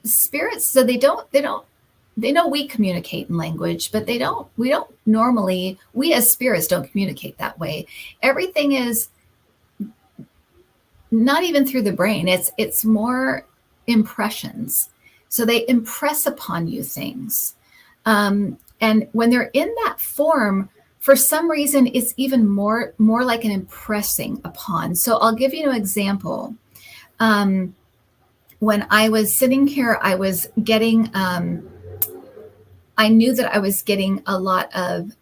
spirits, so they know we communicate in language, but we don't normally, we as spirits don't communicate that way. Everything is not even through the brain. It's more impressions. So they impress upon you things. And when they're in that form, for some reason, it's even more like an impressing upon. So I'll give you an example. When I was sitting here, I was getting, I knew that I was getting a lot of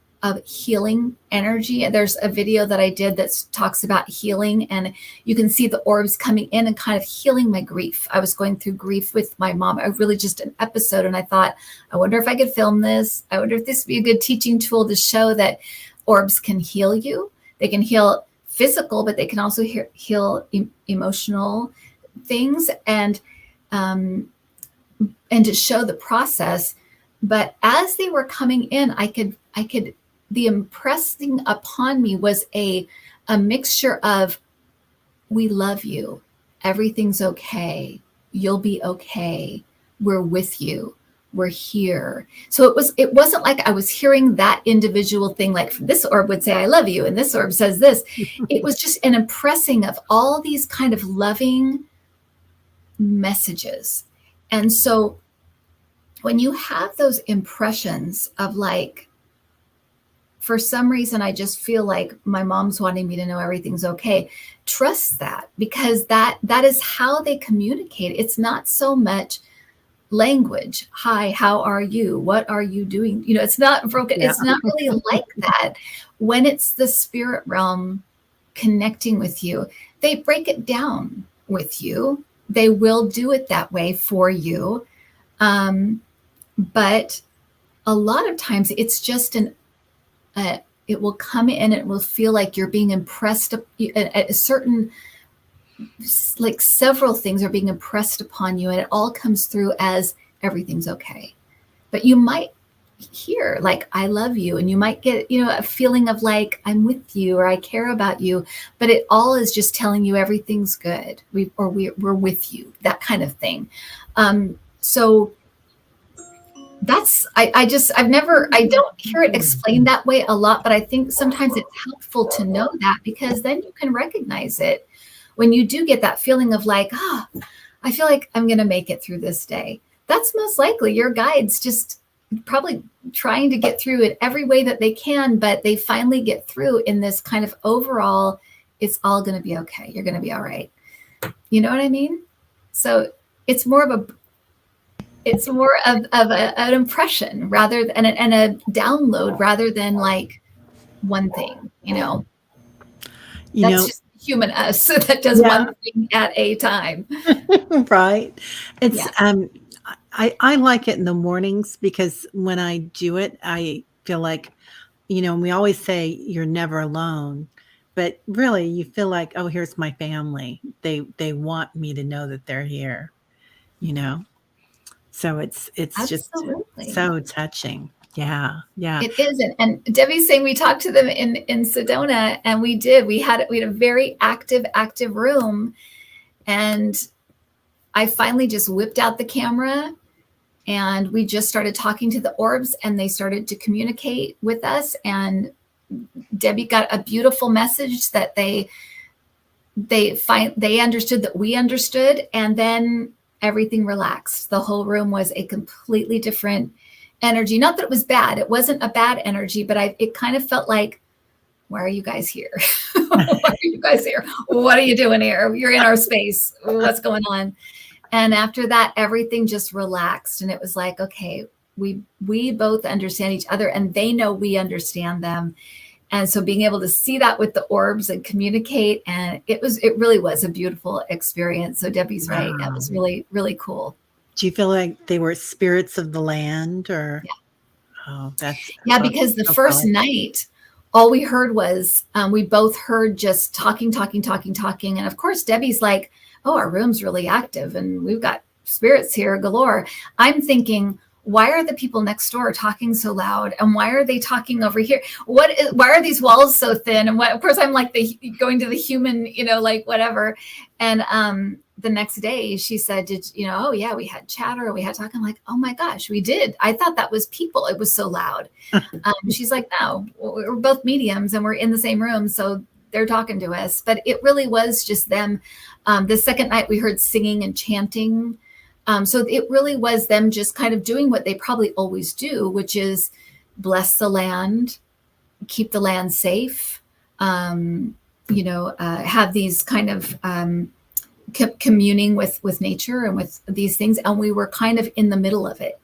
healing energy. There's a video that I did that talks about healing, and you can see the orbs coming in and kind of healing my grief. I was going through grief with my mom. I really just an episode, and I thought, I wonder if I could film this. I wonder if this would be a good teaching tool to show that orbs can heal you. They can heal physical, but they can also heal emotional things, and to show the process. But as they were coming in, I could the impressing upon me was a mixture of, we love you, everything's okay, you'll be okay, we're with you, we're here. So it wasn't like I was hearing that individual thing, like this orb would say I love you and this orb says this. It was just an impressing of all these kind of loving messages. And so when you have those impressions of like, for some reason, I just feel like my mom's wanting me to know everything's okay. Trust that, because that is how they communicate. It's not so much language. Hi, how are you? What are you doing? You know, it's not broken. Yeah. It's not really like that. When it's the spirit realm connecting with you, they break it down with you. They will do it that way for you. But a lot of times it's just it will come in, it will feel like you're being impressed at a certain, like several things are being impressed upon you, and it all comes through as everything's okay. But you might hear like, I love you, and you might get, you know, a feeling of like, I'm with you, or I care about you, but it all is just telling you everything's good. We're with you, that kind of thing. So that's, I don't hear it explained that way a lot, but I think sometimes it's helpful to know that, because then you can recognize it when you do get that feeling of like, I feel like I'm going to make it through this day. That's most likely your guides just probably trying to get through it every way that they can, but they finally get through in this kind of overall, it's all going to be okay. You're going to be all right. You know what I mean? So it's more of an impression rather than and a download rather than like one thing, you know. You That's know, just human us that does yeah, one thing at a time. right. It's Yeah. I like it in the mornings because when I do it, I feel like, you know, and we always say you're never alone, but really you feel like, oh, here's my family. They want me to know that they're here, you know? So it's just Absolutely. so touching. Yeah. Yeah. It isn't. And Debbie's saying we talked to them in Sedona, and we did. We had a very active room, and I finally just whipped out the camera, and we just started talking to the orbs, and they started to communicate with us. And Debbie got a beautiful message that they understood that we understood, and then everything relaxed. The whole room was a completely different energy. Not that it was bad. It wasn't a bad energy, but it kind of felt like, why are you guys here? Why are you guys here? What are you doing here? You're in our space. What's going on? And after that, everything just relaxed. And it was like, okay, we both understand each other, and they know we understand them. And so being able to see that with the orbs and communicate, and it really was a beautiful experience. So Debbie's right. That Wow. was really, really cool. Do you feel like they were spirits of the land or Yeah. oh, that's Yeah, oh, because the so first powerful. night, all we heard was, we both heard just talking. And of course, Debbie's like, oh, our room's really active and we've got spirits here galore. I'm thinking, why are the people next door talking so loud? And why are they talking over here? Why are these walls so thin? And of course, I'm like going to the human, you know, like whatever. And the next day she said, oh yeah, we had chatter, we had talk. I'm like, oh my gosh, we did. I thought that was people. It was so loud. She's like, no, we're both mediums and we're in the same room. So they're talking to us, but it really was just them. The second night we heard singing and chanting. So it really was them just kind of doing what they probably always do, which is bless the land, keep the land safe, have these kind of communing with nature and with these things. And we were kind of in the middle of it.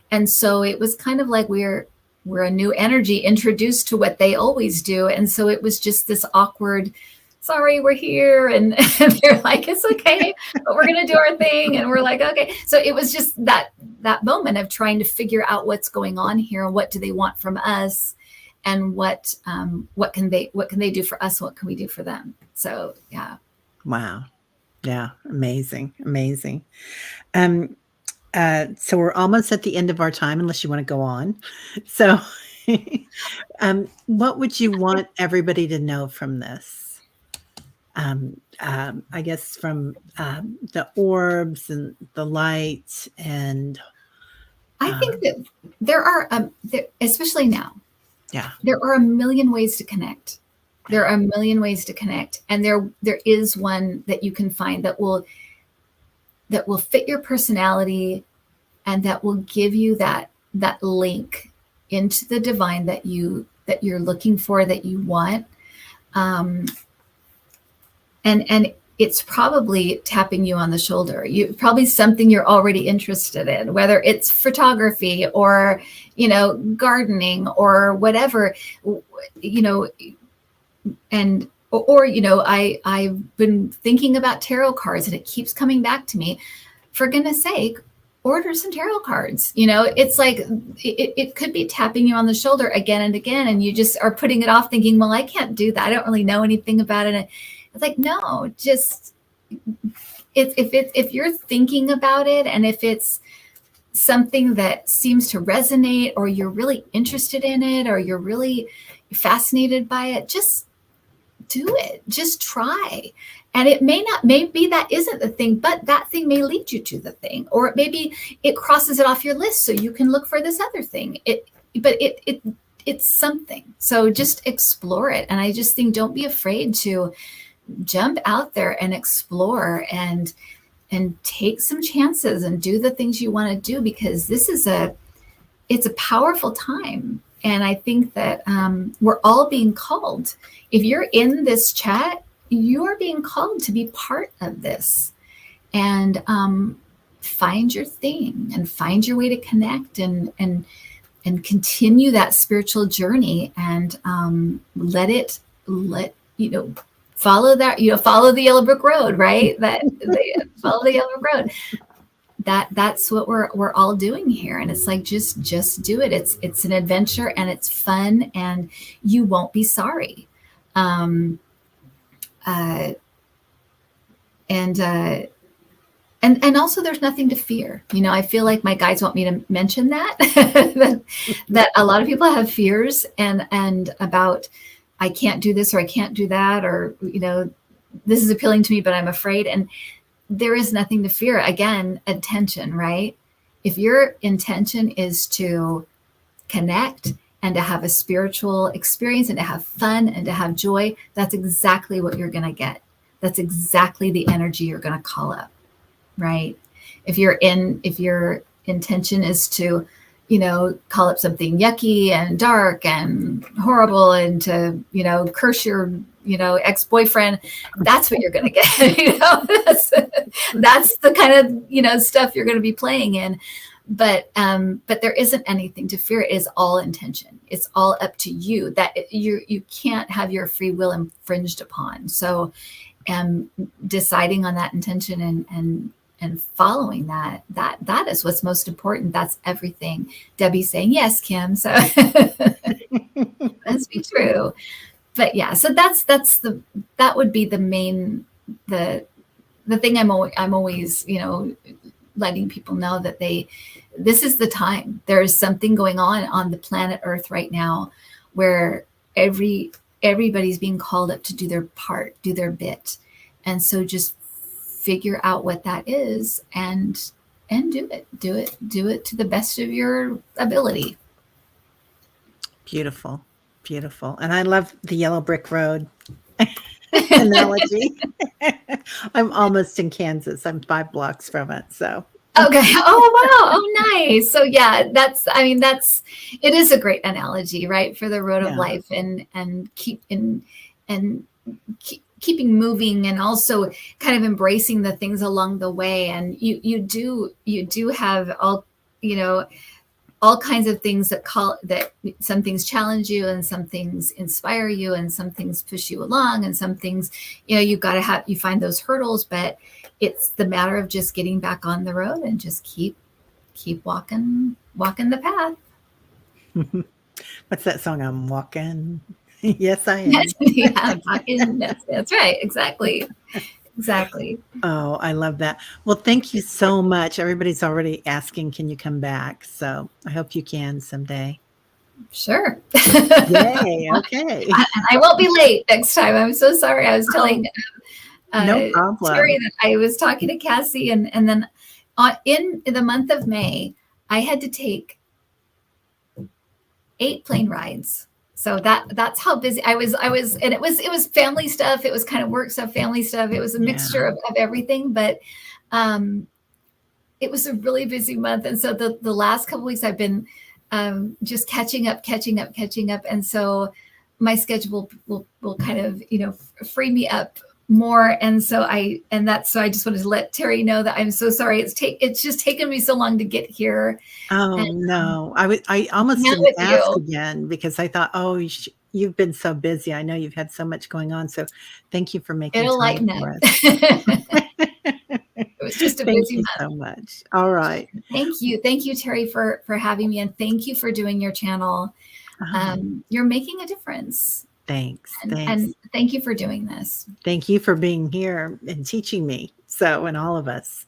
And so it was kind of like we're a new energy introduced to what they always do. And so it was just this awkward, sorry, we're here. And they're like, it's okay, but we're going to do our thing. And we're like, okay. So it was just that moment of trying to figure out what's going on here. What do they want from us? And what can they do for us? What can we do for them? So, yeah. Wow. Yeah. Amazing. Amazing. So we're almost at the end of our time, unless you want to go on. So, what would you want everybody to know from this? I guess from the orbs and the light, and I think that there are, especially now, yeah, there are a million ways to connect. There are a million ways to connect, and there is one that you can find that will that will fit your personality and that will give you that link into the divine that you're looking for, that you want. And it's probably tapping you on the shoulder. You probably something you're already interested in, whether it's photography or, gardening or whatever, and or I've been thinking about tarot cards and it keeps coming back to me. For goodness sake, order some tarot cards. It's like it could be tapping you on the shoulder again and again, and you just are putting it off, thinking, well, I can't do that, I don't really know anything about it. It's like, no, just if you're thinking about it, and if it's something that seems to resonate, or you're really interested in it, or you're really fascinated by it, just do it. Just try. And it maybe that isn't the thing, but that thing may lead you to the thing, or maybe it crosses it off your list so you can look for this other thing. It's something. So just explore it. And I just think, don't be afraid to jump out there and explore and take some chances and do the things you want to do, because it's a powerful time. And I think that we're all being called. If you're in this chat, you are being called to be part of this, and find your thing and find your way to connect and continue that spiritual journey, and follow follow the yellow brick road, right? Follow the yellow brick road. That's what we're all doing here. And it's like, just do it. It's an adventure, and it's fun, and you won't be sorry. And also, there's nothing to fear. I feel like my guides want me to mention that, that a lot of people have fears and about, I can't do this, or I can't do that, or, this is appealing to me, but I'm afraid. And there is nothing to fear. Again, attention, right? If your intention is to connect and to have a spiritual experience and to have fun and to have joy, that's exactly what you're going to get. That's exactly the energy you're going to call up, right? If your intention is to, call up something yucky and dark and horrible, and to, curse your, ex-boyfriend, that's what you're going to get. That's the kind of, stuff you're going to be playing in. But there isn't anything to fear. It is all intention. It's all up to you. That you can't have your free will infringed upon. So, deciding on that intention and following that is what's most important. That's everything. Debbie's saying yes, Kim. So let's be true. But yeah, so that would be the main the thing I'm always letting people know, that this is the time. There is something going on the planet Earth right now, where everybody's being called up to do their part, do their bit. And so just figure out what that is and do it to the best of your ability. Beautiful. And I love the yellow brick road analogy. I'm almost in Kansas. I'm 5 blocks from it. So. Okay. Oh, wow. Oh, nice. So yeah, it is a great analogy, right? For the road of life, and keeping moving, and also kind of embracing the things along the way. And you do have all kinds of things that some things challenge you, and some things inspire you, and some things push you along, and some things, you find those hurdles, but it's the matter of just getting back on the road and just keep walking the path. What's that song? I'm walking. Yes, I am. Yeah, walking. That's right. Exactly. Oh, I love that. Well, thank you so much. Everybody's already asking, can you come back? So I hope you can someday. Sure. Yay. Okay. I won't be late next time. I'm so sorry. I was telling no problem. Terry that I was talking to Cassie, and then in the month of May, I had to take 8 plane rides. So that's how busy I was, and it was family stuff. It was kind of work stuff, family stuff. It was a mixture of everything. But it was a really busy month. And so the last couple weeks I've been just catching up. And so my schedule will kind of, free me up more. And so I just wanted to let Terry know that I'm so sorry. It's just taken me so long to get here. Oh, And no. I almost hang out didn't with ask you. again because I thought, "Oh, you've been so busy. I know you've had so much going on." So thank you for making It'll time lighten up. for us. It was just a Thank busy you month. so much. All right. Thank you. Thank you, Terry, for having me. And thank you for doing your channel. Oh, You're making a difference. thanks. And Thanks. thank you for doing this. Thank you for being here and teaching me. So, and all of us.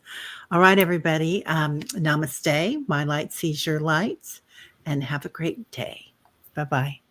All right, everybody. Namaste. My light sees your light, and have a great day. Bye bye.